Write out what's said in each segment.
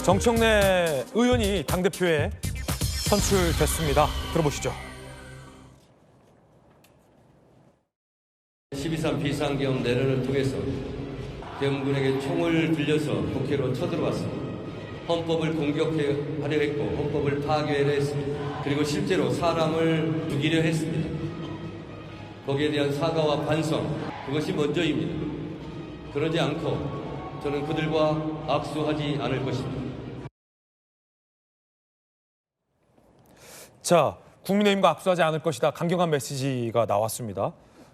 정청래 의원이 당대표에 선출됐습니다. 들어보시죠. 12.3 비상계엄 내란을 통해서 대원군에게 총을 빌려서 국회로 쳐들어왔습니다. 헌법을 공격하려 했고 헌법을 파괴하려 했습니다. 그리고 실제로 사람을 죽이려 했습니다. 거기에 대한 사과와 반성, 그것이 먼저입니다. 그러지 않고 저는 그들과 악수하지 않을 것입니다. 자, 국민의힘과 악수하지 않을 것이다. 강경한 메시지가 나왔습니다.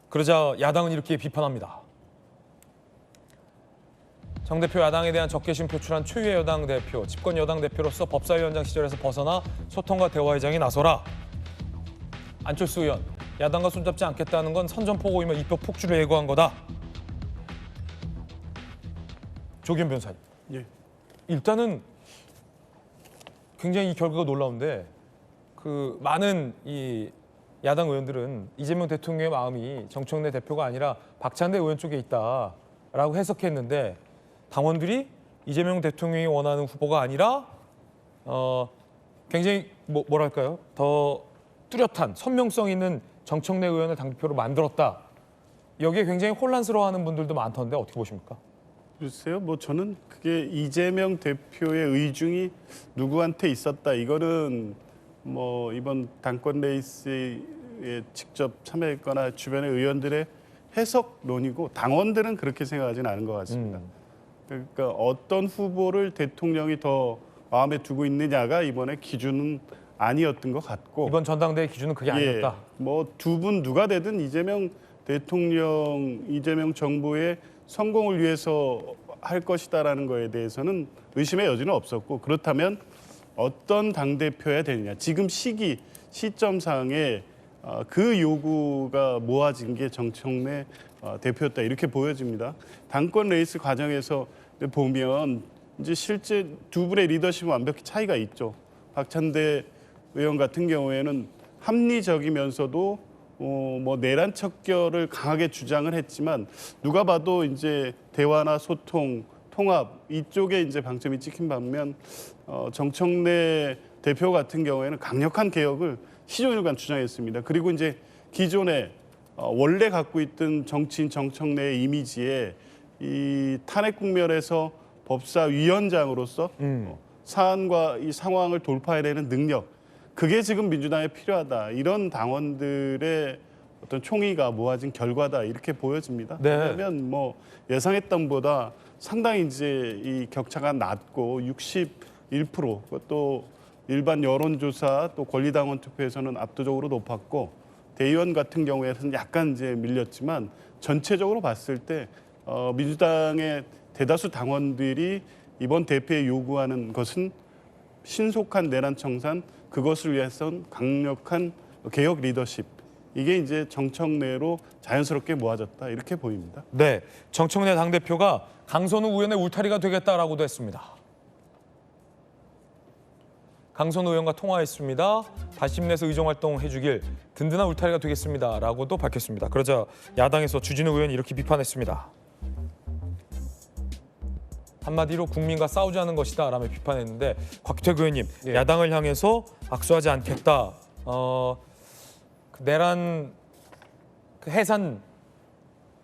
그러자 야당은 이렇게 비판합니다. 정 대표 야당에 대한 적개심 표출한 초유의 여당 대표, 집권 여당 대표로서 법사위원장 시절에서 벗어나 소통과 대화의 장에 나서라. 안철수 의원, 야당과 손잡지 않겠다는 건 선전포고이며 입법 폭주를 예고한 거다. 조기현 변호사님. 예. 일단은 굉장히 이 결과가 놀라운데 많은 이 야당 의원들은 이재명 대통령의 마음이 정청래 대표가 아니라 박찬대 의원 쪽에 있다라고 해석했는데 당원들이 이재명 대통령이 원하는 후보가 아니라 굉장히 뭐랄까요? 더 뚜렷한 선명성 있는 정청래 의원을 당대표로 만들었다. 여기에 굉장히 혼란스러워하는 분들도 많던데 어떻게 보십니까? 글쎄요, 저는 그게 이재명 대표의 의중이 누구한테 있었다. 이거는 이번 당권 레이스에 직접 참여했거나 주변의 의원들의 해석론이고 당원들은 그렇게 생각하지는 않은 것 같습니다. 그러니까 어떤 후보를 대통령이 더 마음에 두고 있느냐가 이번에 기준은 아니었던 것 같고 이번 전당대회 기준은 그게 아니었다. 두 분 누가 되든 이재명 대통령, 이재명 정부의 성공을 위해서 할 것이다라는 거에 대해서는 의심의 여지는 없었고 그렇다면 어떤 당대표여야 되느냐. 지금 시점상에 그 요구가 모아진 게 정청래 대표였다 이렇게 보여집니다. 당권 레이스 과정에서 보면 이제 실제 두 분의 리더십은 완벽히 차이가 있죠. 박찬대 의원 같은 경우에는 합리적이면서도 내란 척결을 강하게 주장을 했지만 누가 봐도 이제 대화나 소통, 통합 이쪽에 이제 방점이 찍힌 반면 정청래 대표 같은 경우에는 강력한 개혁을 시종일관 주장했습니다. 그리고 이제 기존에 원래 갖고 있던 정치인 정청래의 이미지에 이 탄핵 국면에서 법사위원장으로서 사안과 이 상황을 돌파해내는 능력 그게 지금 민주당에 필요하다. 이런 당원들의 어떤 총의가 모아진 결과다. 이렇게 보여집니다. 네. 왜냐하면 예상했던 보다 상당히 이제 이 격차가 낮고 61% 그것도 일반 여론조사 또 권리당원 투표에서는 압도적으로 높았고 대의원 같은 경우에는 약간 이제 밀렸지만 전체적으로 봤을 때 민주당의 대다수 당원들이 이번 대표에 요구하는 것은 신속한 내란 청산 그것을 위해선 강력한 개혁 리더십 이게 이제 정청래로 자연스럽게 모아졌다 이렇게 보입니다. 네, 정청래 당대표가 강선우 의원의 울타리가 되겠다라고도 했습니다. 강선우 의원과 통화했습니다. 다시 힘내서 의정활동 해주길 든든한 울타리가 되겠습니다라고도 밝혔습니다. 그러자 야당에서 주진우 의원이 이렇게 비판했습니다. 한마디로 국민과 싸우자는 것이다 라며 비판했는데 곽규택 의원님 야당을 향해서 악수하지 않겠다. 내란 해산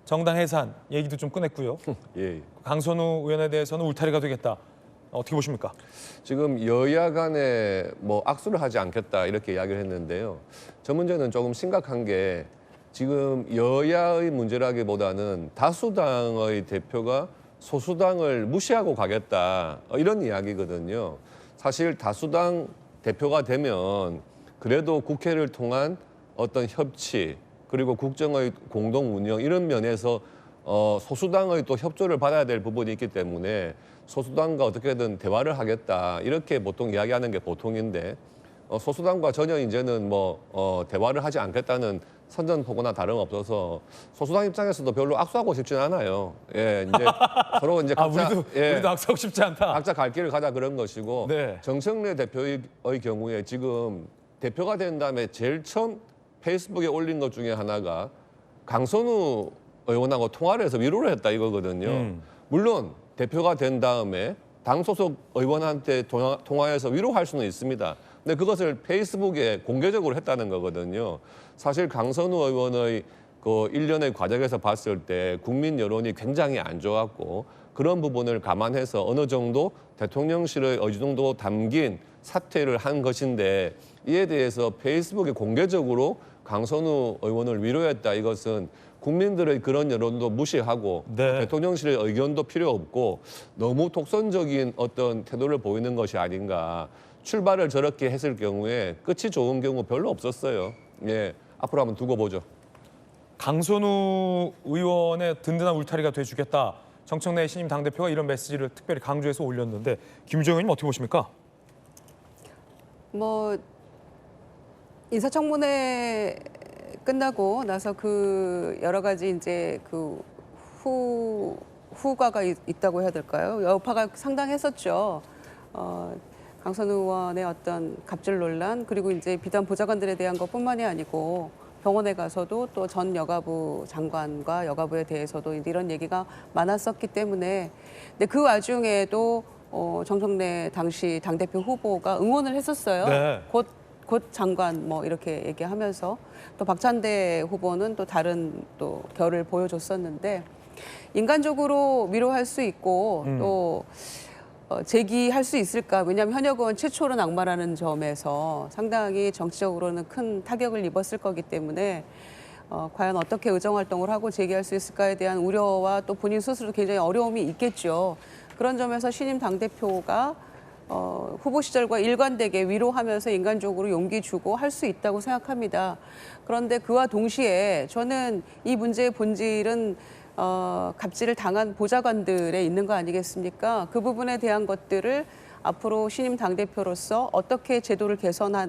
정당 해산 얘기도 좀 꺼냈고요. 예. 강선우 의원에 대해서는 울타리가 되겠다. 어떻게 보십니까? 지금 여야 간에 악수를 하지 않겠다 이렇게 이야기를 했는데요. 저 문제는 조금 심각한 게 지금 여야의 문제라기보다는 다수당의 대표가 소수당을 무시하고 가겠다 이런 이야기거든요. 사실 다수당 대표가 되면 그래도 국회를 통한 어떤 협치 그리고 국정의 공동 운영 이런 면에서 소수당의 또 협조를 받아야 될 부분이 있기 때문에 소수당과 어떻게든 대화를 하겠다 이렇게 보통 이야기하는 게 보통인데 소수당과 전혀 이제는 대화를 하지 않겠다는 선전포고나 다름없어서 소수당 입장에서도 별로 악수하고 싶지는 않아요. 예, 이제 서로 이제 각자 우리도 악수하고 싶지 않다. 각자 갈 길을 가자 그런 것이고 네. 정청래 대표의 경우에 지금 대표가 된 다음에 제일 처음 페이스북에 올린 것 중에 하나가 강선우 의원하고 통화를 해서 위로를 했다 이거거든요. 물론 대표가 된 다음에 당 소속 의원한테 통화해서 위로할 수는 있습니다. 근데 그것을 페이스북에 공개적으로 했다는 거거든요. 사실 강선우 의원의 그 일련의 과정에서 봤을 때 국민 여론이 굉장히 안 좋았고 그런 부분을 감안해서 어느 정도 대통령실의 의중도 담긴 사퇴를 한 것인데 이에 대해서 페이스북에 공개적으로 강선우 의원을 위로했다. 이것은 국민들의 그런 여론도 무시하고 네. 대통령실의 의견도 필요 없고 너무 독선적인 어떤 태도를 보이는 것이 아닌가. 출발을 저렇게 했을 경우에 끝이 좋은 경우 별로 없었어요. 예, 앞으로 한번 두고 보죠. 강선우 의원의 든든한 울타리가 돼주겠다. 정청래 신임 당대표가 이런 메시지를 특별히 강조해서 올렸는데 김유정 의원님 어떻게 보십니까? 뭐 인사청문회 끝나고 나서 그 여러 가지 이제 그 후과가 있다고 해야 될까요? 여파가 상당했었죠. 강선우 의원의 어떤 갑질 논란 그리고 이제 비단 보좌관들에 대한 것뿐만이 아니고 병원에 가서도 또 전 여가부 장관과 여가부에 대해서도 이런 얘기가 많았었기 때문에 근데 그 와중에도 정청래 당시 당대표 후보가 응원을 했었어요. 네. 곧 장관 뭐 이렇게 얘기하면서 또 박찬대 후보는 또 다른 또 결을 보여줬었는데 인간적으로 위로할 수 있고 또 제기할 수 있을까? 왜냐하면 현역 의원 최초로 낙마라는 점에서 상당히 정치적으로는 큰 타격을 입었을 거기 때문에 과연 어떻게 의정 활동을 하고 제기할 수 있을까에 대한 우려와 또 본인 스스로 굉장히 어려움이 있겠죠. 그런 점에서 신임 당대표가 후보 시절과 일관되게 위로하면서 인간적으로 용기 주고 할 수 있다고 생각합니다. 그런데 그와 동시에 저는 이 문제의 본질은 갑질을 당한 보좌관들에 있는 거 아니겠습니까? 그 부분에 대한 것들을 앞으로 신임 당대표로서 어떻게 제도를 개선해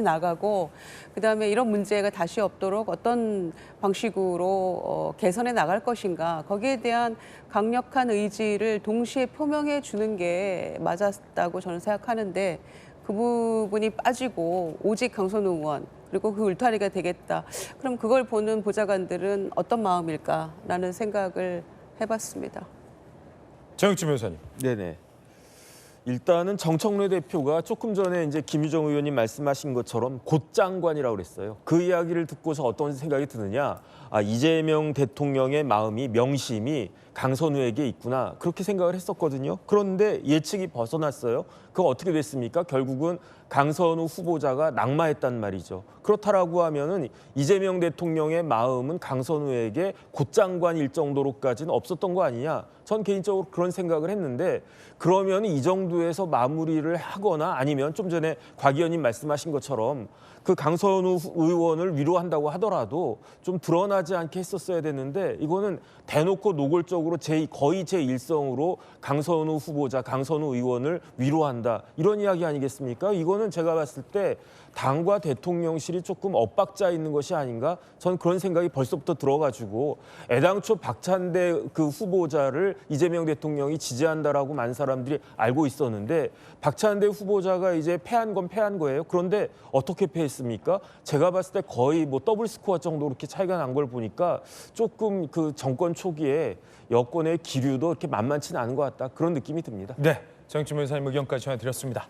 나가고 그다음에 이런 문제가 다시 없도록 어떤 방식으로 개선해 나갈 것인가 거기에 대한 강력한 의지를 동시에 표명해 주는 게 맞았다고 저는 생각하는데 그 부분이 빠지고 오직 강선우 의원 그리고 그 울타리가 되겠다. 그럼 그걸 보는 보좌관들은 어떤 마음일까라는 생각을 해봤습니다. 정육진 변호사님. 네네. 일단은 정청래 대표가 조금 전에 이제 김유정 의원님 말씀하신 것처럼 곧장관이라고 그랬어요. 그 이야기를 듣고서 어떤 생각이 드느냐. 이재명 대통령의 마음이 명심이 강선우에게 있구나. 그렇게 생각을 했었거든요. 그런데 예측이 벗어났어요. 그거 어떻게 됐습니까? 결국은 강선우 후보자가 낙마했단 말이죠. 그렇다라고 하면은 이재명 대통령의 마음은 강선우에게 곧장관일 정도로까지는 없었던 거 아니냐. 전 개인적으로 그런 생각을 했는데 그러면 이 정도에서 마무리를 하거나 아니면 좀 전에 곽 의원님 말씀하신 것처럼 그 강선우 의원을 위로한다고 하더라도 좀 드러나지 않게 했었어야 됐는데 이거는 대놓고 노골적으로 거의 제 일성으로 강선우 후보자, 강선우 의원을 위로한다. 이런 이야기 아니겠습니까? 이거는 제가 봤을 때 당과 대통령실이 조금 엇박자 있는 것이 아닌가? 저는 그런 생각이 벌써부터 들어가지고 애당초 박찬대 그 후보자를 이재명 대통령이 지지한다라고 많은 사람들이 알고 있었는데 박찬대 후보자가 이제 패한 건 패한 거예요. 그런데 어떻게 패했습니까? 제가 봤을 때 거의 뭐 더블 스코어 정도 이렇게 차이가 난 걸 보니까 조금 그 정권 초기에 여권의 기류도 이렇게 만만치는 않은 것 같다. 그런 느낌이 듭니다. 네, 정육진 변호사님 의견까지 전해드렸습니다.